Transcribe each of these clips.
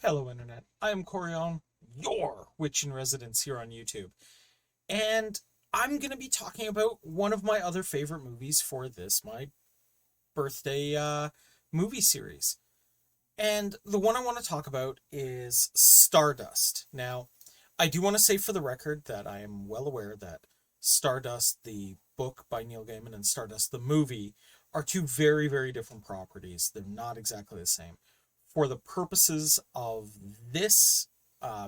Hello, Internet. I am Corion, your witch in residence here on YouTube. And I'm going to be talking about one of my other favorite movies for this, my birthday movie series. And the one I want to talk about is Stardust. Now, I do want to say for the record that I am well aware that Stardust, the book by Neil Gaiman, and Stardust, the movie, are two very, very different properties. They're not exactly the same. For the purposes of this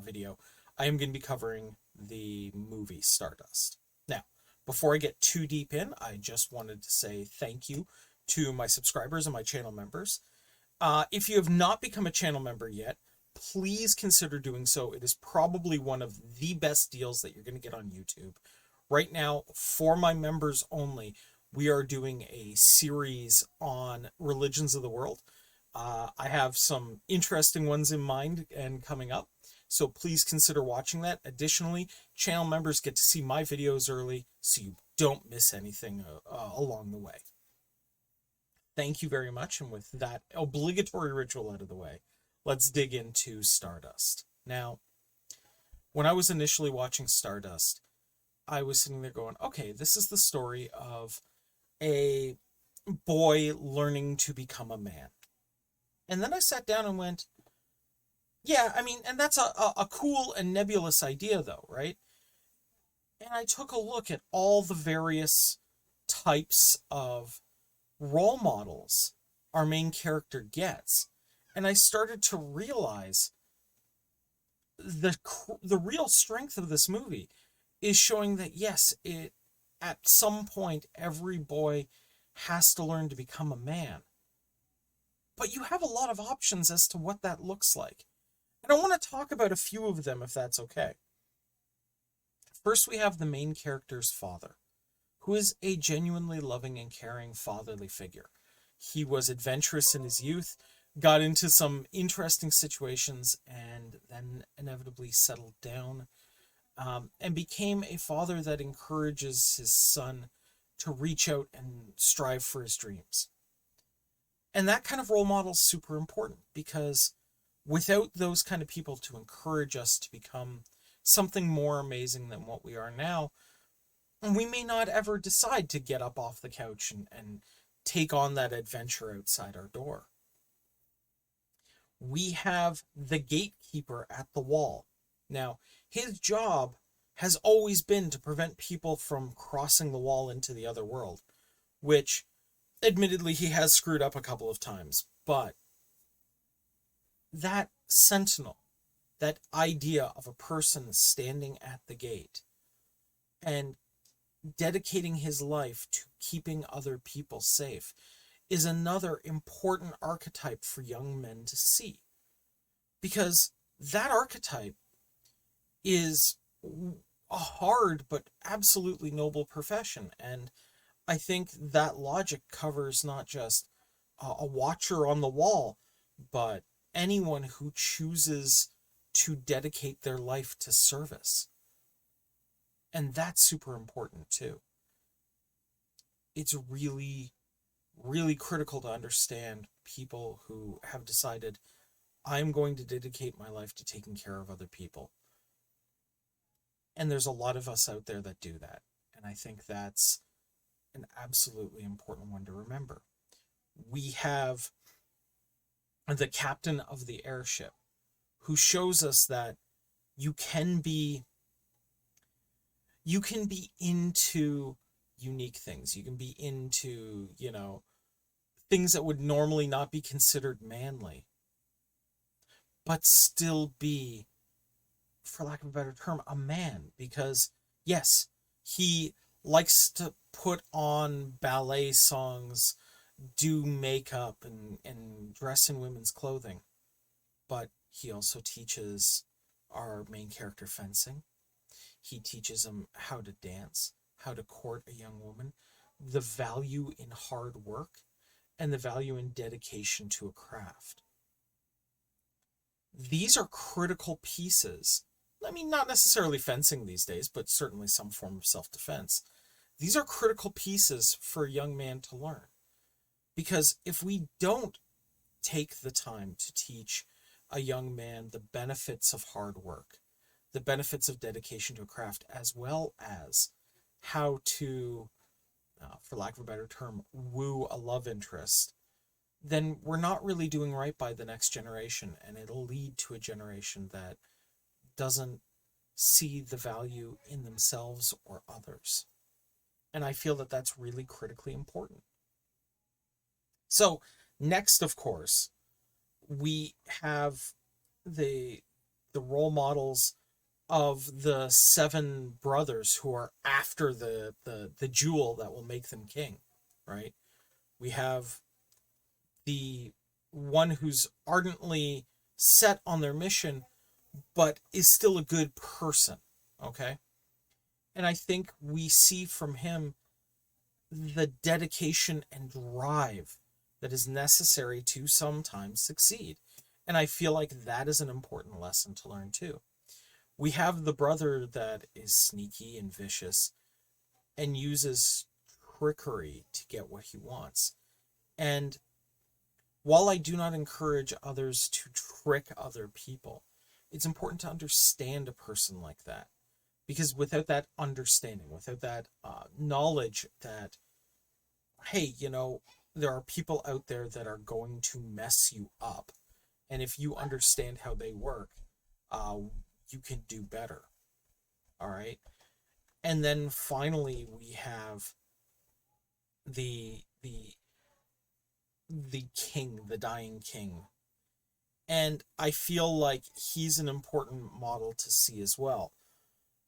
video, I am going to be covering the movie Stardust. Now, before I get too deep in, I just wanted to say thank you to my subscribers and my channel members. If you have not become a channel member yet, please consider doing so. It is probably one of the best deals that you're going to get on YouTube. Right now, for my members only, we are doing a series on religions of the world. I have some interesting ones in mind and coming up, so please consider watching that. Additionally, channel members get to see my videos early, so you don't miss anything along the way. Thank you very much, and with that obligatory ritual out of the way, let's dig into Stardust. Now, when I was initially watching Stardust, I was sitting there going, okay, this is the story of a boy learning to become a man. And then I sat down and went, yeah, I mean, and that's a cool and nebulous idea, though, right? And I took a look at all the various types of role models our main character gets. And I started to realize the real strength of this movie is showing that, yes, at some point, every boy has to learn to become a man. But you have a lot of options as to what that looks like. And I want to talk about a few of them, if that's okay. First, we have the main character's father, who is a genuinely loving and caring fatherly figure. He was adventurous in his youth, got into some interesting situations, and then inevitably settled down, and became a father that encourages his son to reach out and strive for his dreams. And that kind of role model is super important because without those kind of people to encourage us to become something more amazing than what we are now, we may not ever decide to get up off the couch and take on that adventure outside our door. We have the gatekeeper at the wall. Now, his job has always been to prevent people from crossing the wall into the other world, which admittedly, he has screwed up a couple of times, but that sentinel, that idea of a person standing at the gate and dedicating his life to keeping other people safe, is another important archetype for young men to see. Because that archetype is a hard but absolutely noble profession, and I think that logic covers not just a watcher on the wall, but anyone who chooses to dedicate their life to service. And that's super important too. It's really, really critical to understand people who have decided, I'm going to dedicate my life to taking care of other people. And there's a lot of us out there that do that. And I think that's an absolutely important one to remember. We have the captain of the airship, who shows us that you can be into unique things. You can be into, things that would normally not be considered manly, but still be, for lack of a better term, a man. Because yes, he likes to put on ballet songs, do makeup, and dress in women's clothing. But he also teaches our main character fencing. He teaches him how to dance, how to court a young woman, the value in hard work, and the value in dedication to a craft. These are critical pieces. I mean, not necessarily fencing these days, but certainly some form of self-defense. These are critical pieces for a young man to learn. Because if we don't take the time to teach a young man the benefits of hard work, the benefits of dedication to a craft, as well as how to, for lack of a better term, woo a love interest, then we're not really doing right by the next generation, and it'll lead to a generation that doesn't see the value in themselves or others. And I feel that that's really critically important. So, next, of course, we have the role models of the seven brothers who are after the jewel that will make them king, right? We have the one who's ardently set on their mission, but is still a good person, okay? And I think we see from him the dedication and drive that is necessary to sometimes succeed. And I feel like that is an important lesson to learn too. We have the brother that is sneaky and vicious and uses trickery to get what he wants. And while I do not encourage others to trick other people, it's important to understand a person like that. Because without that understanding, without that knowledge that, hey, there are people out there that are going to mess you up. And if you understand how they work, you can do better. All right. And then finally, we have the king, the dying king. And I feel like he's an important model to see as well,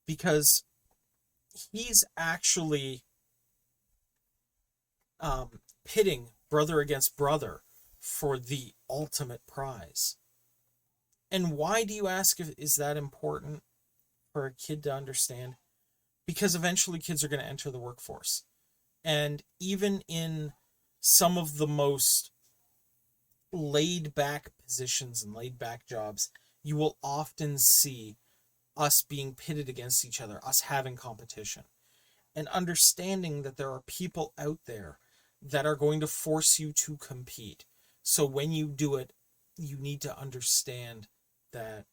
because he's actually pitting brother against brother for the ultimate prize. And why do you ask if is that important for a kid to understand? Because eventually kids are going to enter the workforce. And even in some of the most laid back positions and laid back jobs, you will often see us being pitted against each other, us having competition, and understanding that there are people out there that are going to force you to compete. So when you do it, you need to understand that,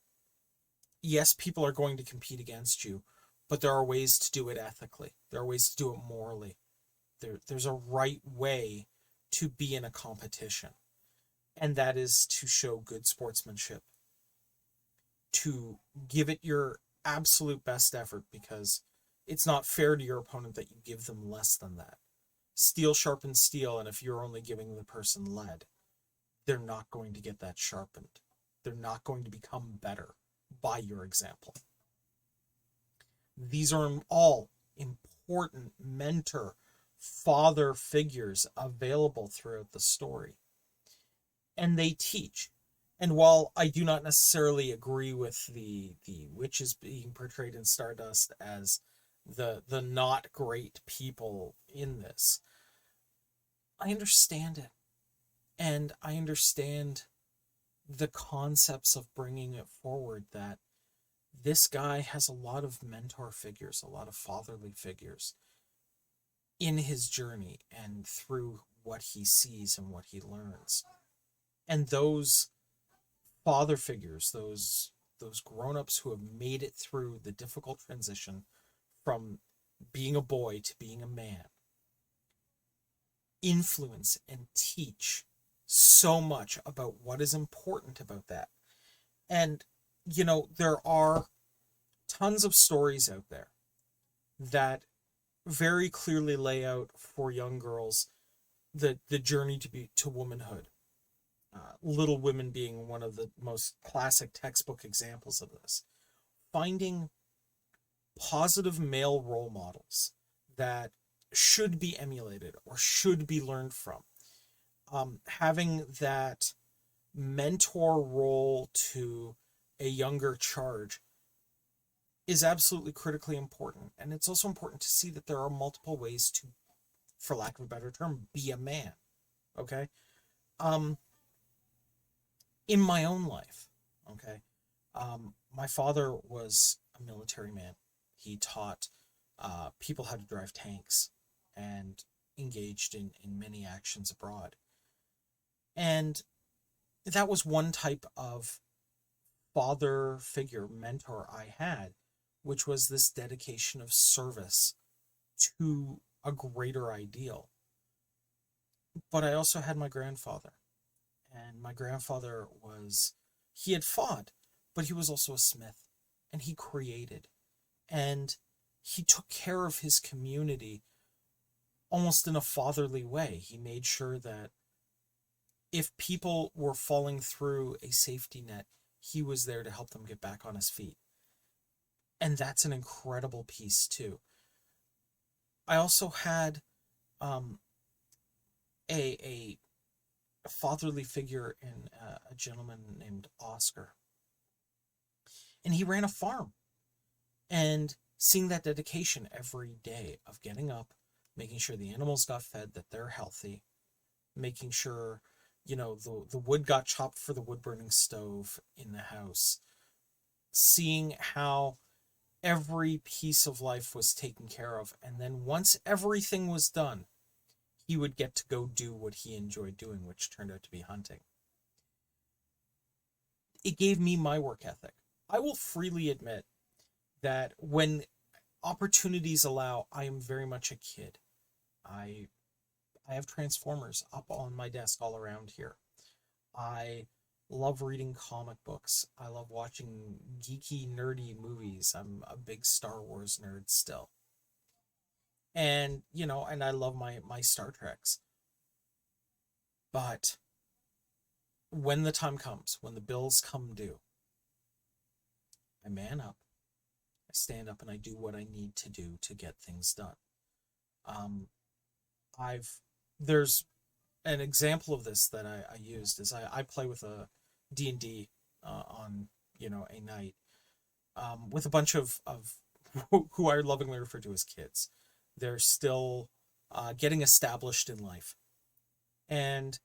yes, people are going to compete against you, but there are ways to do it ethically. There are ways to do it morally. There's a right way to be in a competition, and that is to show good sportsmanship, to give it your absolute best effort, because it's not fair to your opponent that you give them less than that. Steel sharpens steel, and if you're only giving the person lead, they're not going to get that sharpened. They're not going to become better by your example. These are all important mentor, father figures available throughout the story. And they teach. And while I do not necessarily agree with the witches being portrayed in Stardust as the not great people in this, I understand it. And I understand the concepts of bringing it forward, that this guy has a lot of mentor figures, a lot of fatherly figures in his journey and through what he sees and what he learns. And those father figures, those grown-ups who have made it through the difficult transition from being a boy to being a man, influence and teach so much about what is important about that. And there are tons of stories out there that very clearly lay out for young girls the journey to womanhood. Little Women being one of the most classic textbook examples of this. Finding positive male role models that should be emulated or should be learned from. Having that mentor role to a younger charge is absolutely critically important. And it's also important to see that there are multiple ways to, for lack of a better term, be a man. Okay? In my own life, okay, my father was a military man. He taught people how to drive tanks and engaged in many actions abroad. And that was one type of father figure, mentor I had, which was this dedication of service to a greater ideal. But I also had my grandfather, and my grandfather was, he had fought, but he was also a smith, and he created, and he took care of his community almost in a fatherly way. He made sure that if people were falling through a safety net, he was there to help them get back on his feet. And that's an incredible piece too. I also had um, a fatherly figure in a gentleman named Oscar, and he ran a farm. And seeing that dedication every day of getting up, making sure the animals got fed, that they're healthy, making sure, the wood got chopped for the wood burning stove in the house, seeing how every piece of life was taken care of. And then once everything was done, he would get to go do what he enjoyed doing, which turned out to be hunting. It gave me my work ethic. I will freely admit that when opportunities allow, I am very much a kid. I I have Transformers up on my desk all around here. I love reading comic books. I love watching geeky, nerdy movies. I'm a big Star Wars nerd still. And, and I love my Star Treks. But when the time comes, when the bills come due, I man up. I stand up and I do what I need to do to get things done. Um, I've there's an example of this that I used is I play with a D&D on a night with a bunch of who I lovingly refer to as kids. They're still getting established in life, and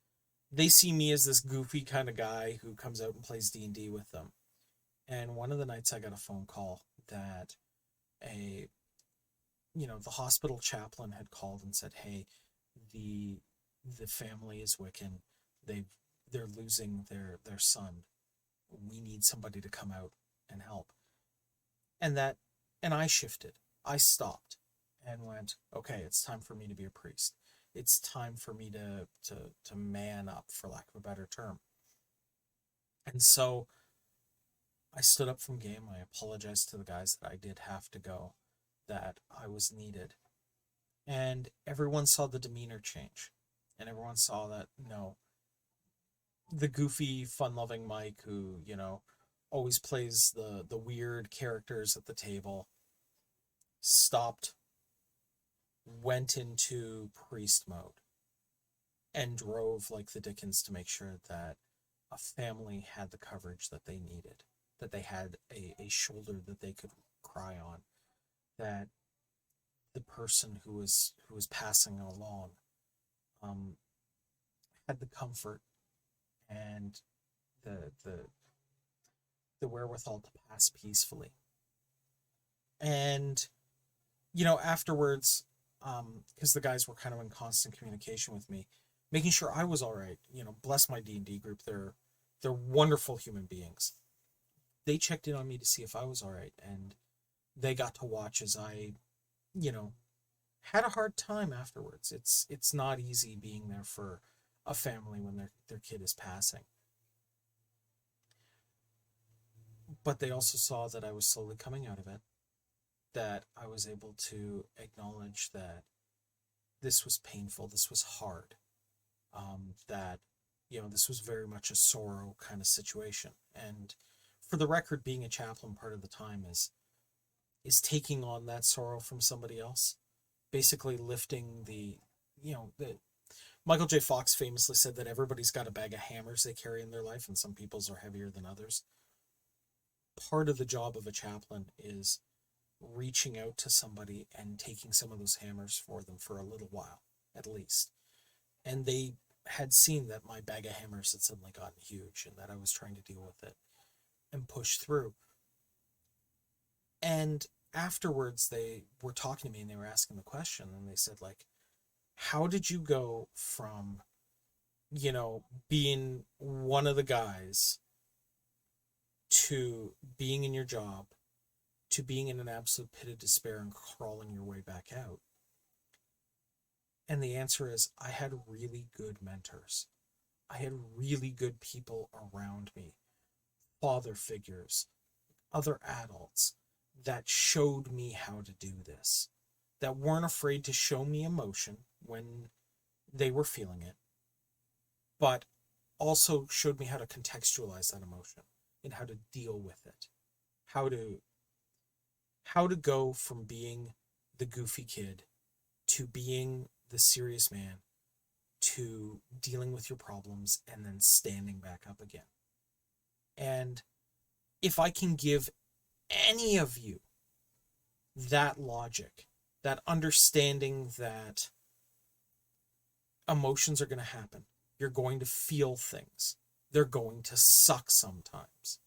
they see me as this goofy kind of guy who comes out and plays D&D with them. And one of the nights I got a phone call that a the hospital chaplain had called and said, "Hey, the the family is Wiccan. They're losing their son. We need somebody to come out and help." And I shifted. I stopped and went, "Okay, it's time for me to be a priest. It's time for me to man up, for lack of a better term." And so I stood up from game. I apologized to the guys that I did have to go, that I was needed. And everyone saw the demeanor change. And everyone saw that, the goofy, fun-loving Mike who, always plays the weird characters at the table, stopped, went into priest mode, and drove like the Dickens to make sure that a family had the coverage that they needed, that they had a shoulder that they could cry on, that the person who was passing along had the comfort and the the the wherewithal to pass peacefully. And afterwards, because the guys were kind of in constant communication with me, making sure I was all right. Bless my D&D group. They're wonderful human beings. They checked in on me to see if I was all right, and they got to watch as I, you know, had a hard time afterwards. It's not easy being there for a family when their kid is passing. But they also saw that I was slowly coming out of it, that I was able to acknowledge that this was painful, this was hard, that this was very much a sorrow kind of situation. And for the record, being a chaplain part of the time is taking on that sorrow from somebody else, basically lifting the Michael J. Fox famously said that everybody's got a bag of hammers they carry in their life, and some people's are heavier than others. Part of the job of a chaplain is reaching out to somebody and taking some of those hammers for them for a little while, at least. And they had seen that my bag of hammers had suddenly gotten huge and that I was trying to deal with it and push through. And afterwards, they were talking to me and they were asking the question, and they said, like, how did you go from, being one of the guys to being in your job, to being in an absolute pit of despair and crawling your way back out? And the answer is, I had really good mentors. I had really good people around me, father figures, other adults that showed me how to do this, that weren't afraid to show me emotion when they were feeling it, but also showed me how to contextualize that emotion and how to deal with it, how to go from being the goofy kid to being the serious man, to dealing with your problems and then standing back up again. And if I can give any of you that logic, that understanding that emotions are going to happen, you're going to feel things, they're going to suck sometimes,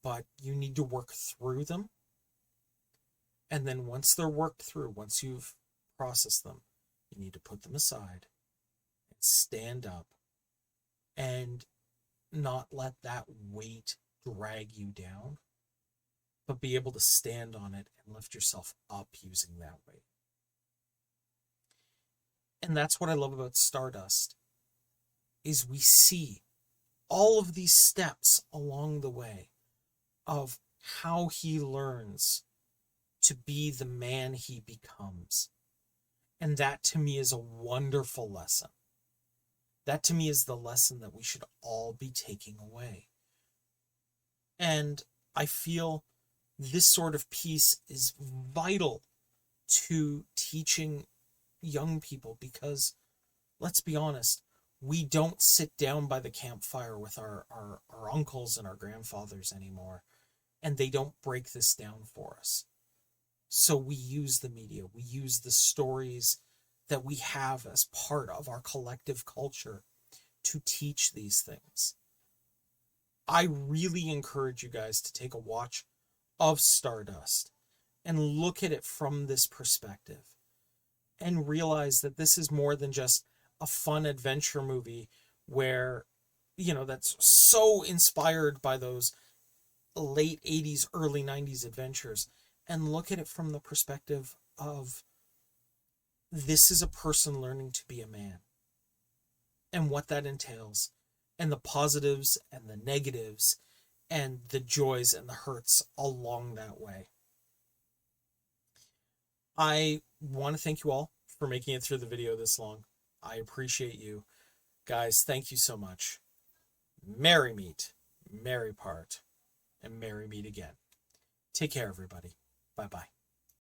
but you need to work through them. And then once they're worked through, once you've processed them, you need to put them aside and stand up and not let that weight drag you down, but be able to stand on it and lift yourself up using that weight. And that's what I love about Stardust, is we see all of these steps along the way of how he learns to be the man he becomes. And that to me is a wonderful lesson. That to me is the lesson that we should all be taking away. And I feel this sort of piece is vital to teaching young people, because let's be honest, we don't sit down by the campfire with our uncles and our grandfathers anymore, and they don't break this down for us. So we use the media, we use the stories that we have as part of our collective culture to teach these things. I really encourage you guys to take a watch of Stardust and look at it from this perspective and realize that this is more than just a fun adventure movie where, that's so inspired by those late 80s, early 90s adventures, and look at it from the perspective of this is a person learning to be a man and what that entails, and the positives and the negatives and the joys and the hurts along that way. I want to thank you all for making it through the video this long. I appreciate you. Guys, thank you so much. Merry meet, merry part, and merry meet again. Take care, everybody. Bye-bye.